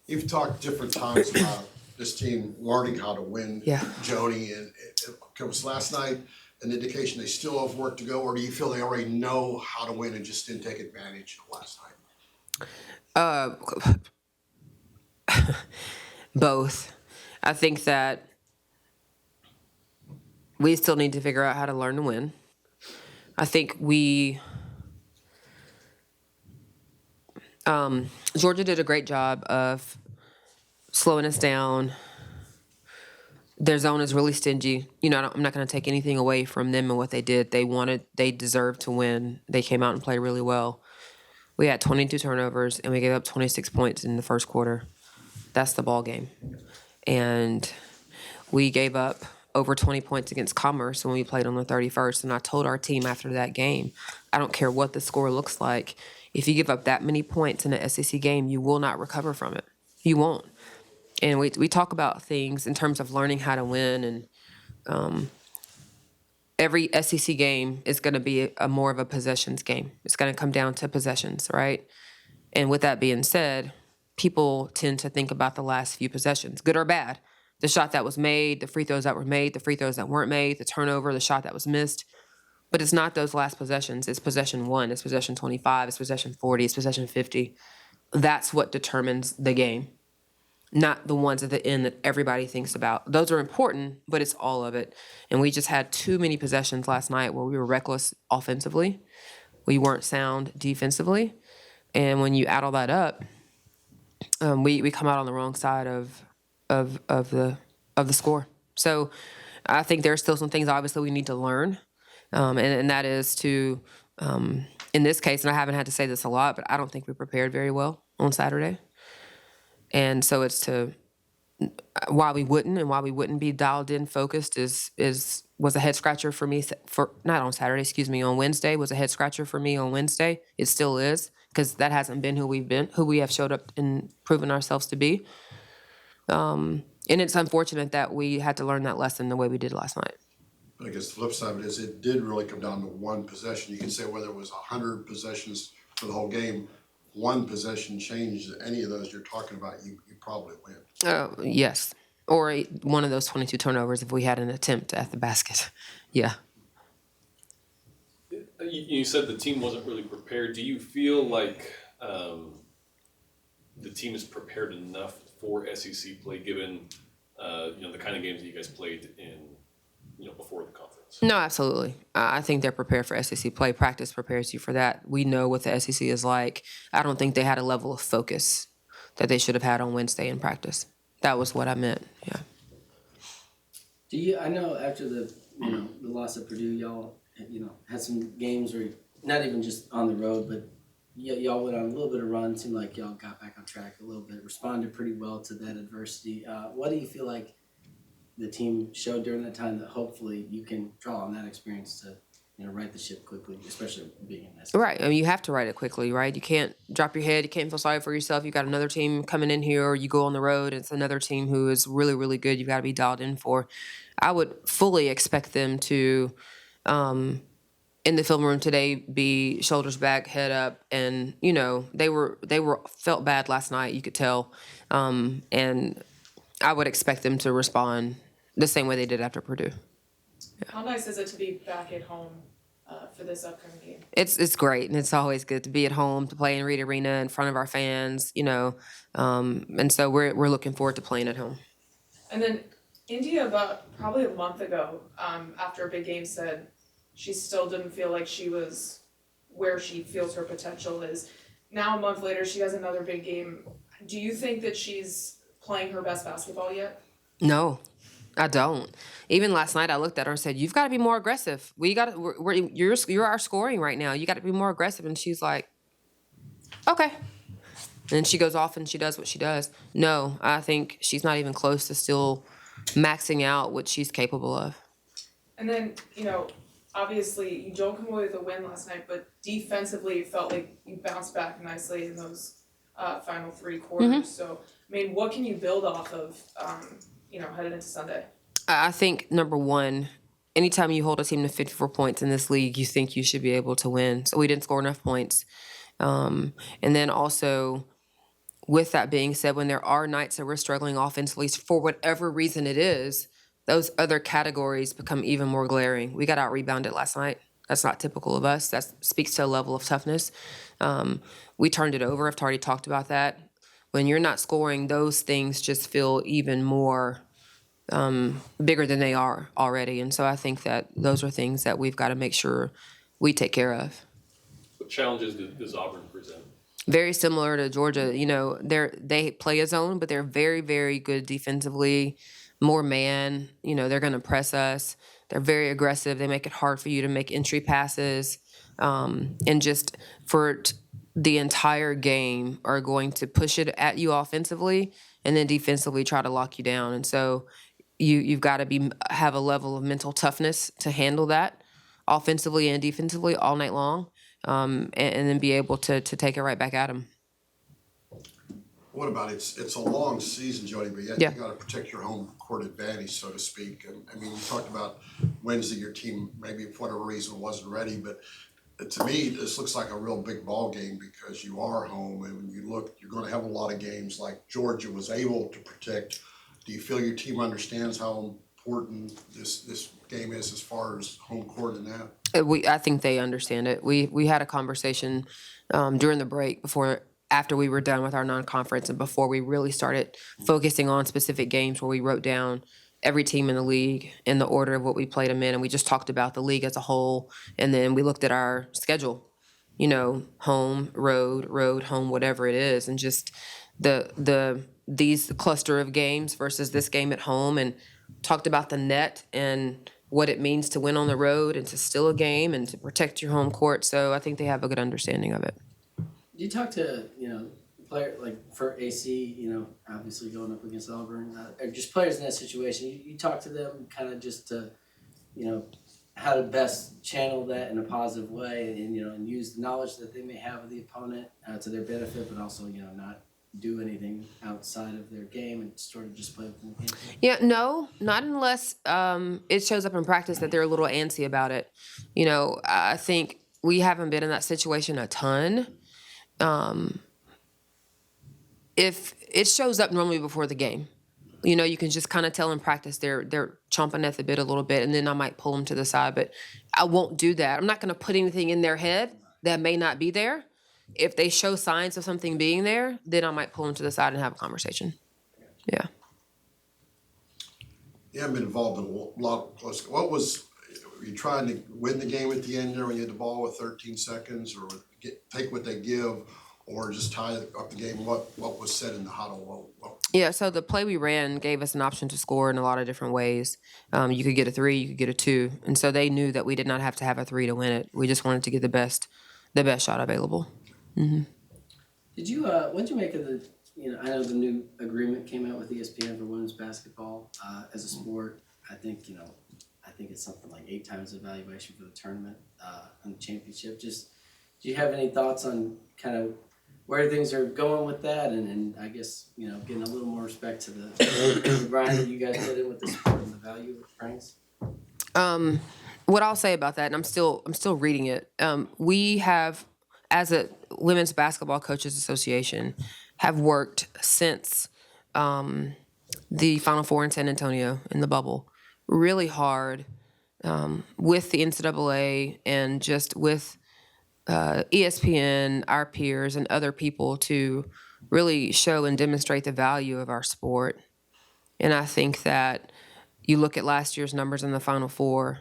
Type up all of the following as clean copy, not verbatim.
You've talked different times about this team learning how to win. Yeah. Joni, and it was last night an indication they still have work to go, or do you feel they already know how to win and just didn't take advantage last night? Both. I think that we still need to figure out how to learn to win. I think Georgia did a great job of slowing us down. Their zone is really stingy. I'm not going to take anything away from them and what they did. They deserved to win. They came out and played really well. We had 22 turnovers and we gave up 26 points in the first quarter. That's the ball game. And we gave up over 20 points against Commerce when we played on the 31st. And I told our team after that game, I don't care what the score looks like. If you give up that many points in an SEC game, you will not recover from it. You won't. And we talk about things in terms of learning how to win. And every SEC game is going to be a more of a possessions game. It's going to come down to possessions, right? And with that being said, people tend to think about the last few possessions, good or bad. The shot that was made, the free throws that were made, the free throws that weren't made, the turnover, the shot that was missed. But it's not those last possessions. It's possession 1, it's possession 25, it's possession 40, it's possession 50. That's what determines the game, not the ones at the end that everybody thinks about. Those are important, but it's all of it. And we just had too many possessions last night where we were reckless offensively. We weren't sound defensively. And when you add all that up, we come out on the wrong side of the score. So I think there's still some things obviously we need to learn, and that is to in this case, and I haven't had to say this a lot, but I don't think we prepared very well on Saturday, and so it's to why we wouldn't be dialed in, focused was a head scratcher for me for not on Saturday, on Wednesday was a head scratcher for me on Wednesday. It still is, because that hasn't been who we have showed up and proven ourselves to be. And it's unfortunate that we had to learn that lesson the way we did last night. I guess the flip side of it is it did really come down to one possession. You can say whether it was 100 possessions for the whole game, one possession changed any of those you're talking about, you probably win. Yes. Or one of those 22 turnovers if we had an attempt at the basket. Yeah. You said the team wasn't really prepared. Do you feel like the team is prepared enough for SEC play, given the kind of games that you guys played in before the conference? No, absolutely. I think they're prepared for SEC play. Practice prepares you for that. We know what the SEC is like. I don't think they had a level of focus that they should have had on Wednesday in practice. That was what I meant. Yeah. I know after the loss of Purdue, y'all had some games where not even just on the road, but y'all went on a little bit of run. Seemed like y'all got back on track a little bit, responded pretty well to that adversity. What do you feel like the team showed during that time that hopefully you can draw on that experience to right the ship quickly, especially being in this? Right. I mean, you have to right it quickly, right? You can't drop your head. You can't feel sorry for yourself. You got another team coming in here, or you go on the road, and it's another team who is really, really good. You've got to be dialed in for. I would fully expect them to, in the film room today, be shoulders back, head up, and they felt bad last night. You could tell, and I would expect them to respond the same way they did after Purdue. Yeah. How nice is it to be back at home for this upcoming game? It's great, and it's always good to be at home, to play in Reed Arena in front of our fans, and so we're looking forward to playing at home. And then India, about probably a month ago, after a big game, said she still didn't feel like she was where she feels her potential is. Now a month later, she has another big game. Do you think that she's playing her best basketball yet? No. I don't. Even last night, I looked at her and said, "You've got to be more aggressive. You're our scoring right now. You got to be more aggressive." And she's like, "Okay." And she goes off and she does what she does. No, I think she's not even close to still maxing out what she's capable of. And then, obviously you don't come away with a win last night, but defensively it felt like you bounced back nicely in those final 3 quarters. Mm-hmm. So, I mean, what can you build off of, headed into Sunday? I think, number one, anytime you hold a team to 54 points in this league, you think you should be able to win. So we didn't score enough points. And then also, with that being said, when there are nights that we're struggling offensively for whatever reason it is, those other categories become even more glaring. We got out rebounded last night. That's not typical of us. That speaks to a level of toughness. We turned it over. I've already talked about that. When you're not scoring, those things just feel even more bigger than they are already. And so I think that those are things that we've got to make sure we take care of. What challenges does Auburn present? Very similar to Georgia. They play a zone, but they're very, very good defensively. More man. They're going to press us. They're very aggressive. They make it hard for you to make entry passes, and just the entire game are going to push it at you offensively, and then defensively try to lock you down. And so you've got to have a level of mental toughness to handle that offensively and defensively all night long. And then be able to take it right back at them. What about it's a long season, Joni, but yet Yeah. you got to protect your home court advantage, so to speak. And I mean, you talked about Wednesday, your team maybe for whatever reason wasn't ready, but to me, this looks like a real big ball game because you are home, and when you look, you're going to have a lot of games like Georgia was able to protect. Do you feel your team understands how important this game is as far as home court and that? I think they understand it. We had a conversation during the break after we were done with our non-conference and before we really started focusing on specific games, where we wrote down every team in the league in the order of what we played them in, and we just talked about the league as a whole, and then we looked at our schedule, home, road, home, whatever it is, and just these cluster of games versus this game at home, and talked about the net and what it means to win on the road and to steal a game and to protect your home court. So I think they have a good understanding of it. You talk to, player like for AC, obviously going up against Auburn, or just players in that situation. You talk to them kind of just to, how to best channel that in a positive way, and use the knowledge that they may have of the opponent to their benefit, but also, not do anything outside of their game and sort of just play within the game. Yeah, no, not unless it shows up in practice that they're a little antsy about it. I think we haven't been in that situation a ton. If it shows up normally before the game, you can just kind of tell in practice they're chomping at the bit a little bit, and then I might pull them to the side, but I won't do that. I'm not going to put anything in their head that may not be there. If they show signs of something being there, then I might pull them to the side and have a conversation. Yeah. You haven't been involved in a lot of close. Were you trying to win the game at the end there when you had the ball with 13 seconds, or take what they give, or just tie up the game? What was said in the huddle? Yeah, so the play we ran gave us an option to score in a lot of different ways. You could get a 3, you could get a 2. And so they knew that we did not have to have a 3 to win it. We just wanted to get the best shot available. Mm-hmm. Did you, what'd you make of the, I know the new agreement came out with ESPN for women's basketball as a sport. I think it's something like 8 times the valuation for the tournament and the championship. Just, do you have any thoughts on kind of where things are going with that, and I guess, getting a little more respect to the grind that you guys put in with the sport and the value it brings? What I'll say about that, and I'm still reading it. We have, as a Women's Basketball Coaches Association, have worked since the Final Four in San Antonio in the bubble really hard with the NCAA and just with ESPN, our peers, and other people to really show and demonstrate the value of our sport. And I think that you look at last year's numbers in the Final Four,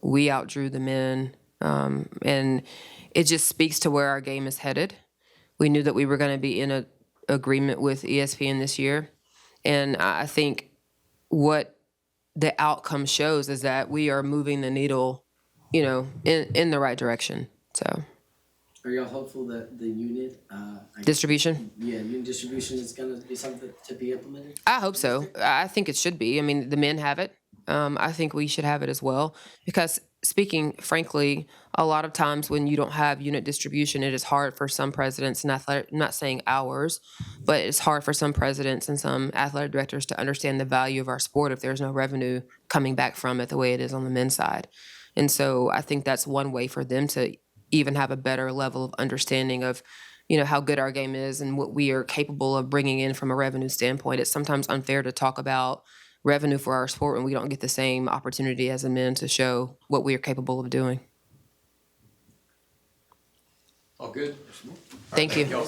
we outdrew the men, and it just speaks to where our game is headed. We knew that we were going to be in an agreement with ESPN this year, and I think what the outcome shows is that we are moving the needle, in the right direction. So, are y'all hopeful that the unit distribution? Unit distribution is going to be something to be implemented? I hope so. I think it should be. I mean, the men have it. I think we should have it as well, because speaking frankly, a lot of times when you don't have unit distribution, it is hard for some presidents and I'm not saying ours, but it's hard for some presidents and some athletic directors to understand the value of our sport if there's no revenue coming back from it the way it is on the men's side. And so I think that's one way for them to even have a better level of understanding of, how good our game is and what we are capable of bringing in from a revenue standpoint. It's sometimes unfair to talk about revenue for our sport when we don't get the same opportunity as the men to show what we are capable of doing. All good? Thank you. Y'all.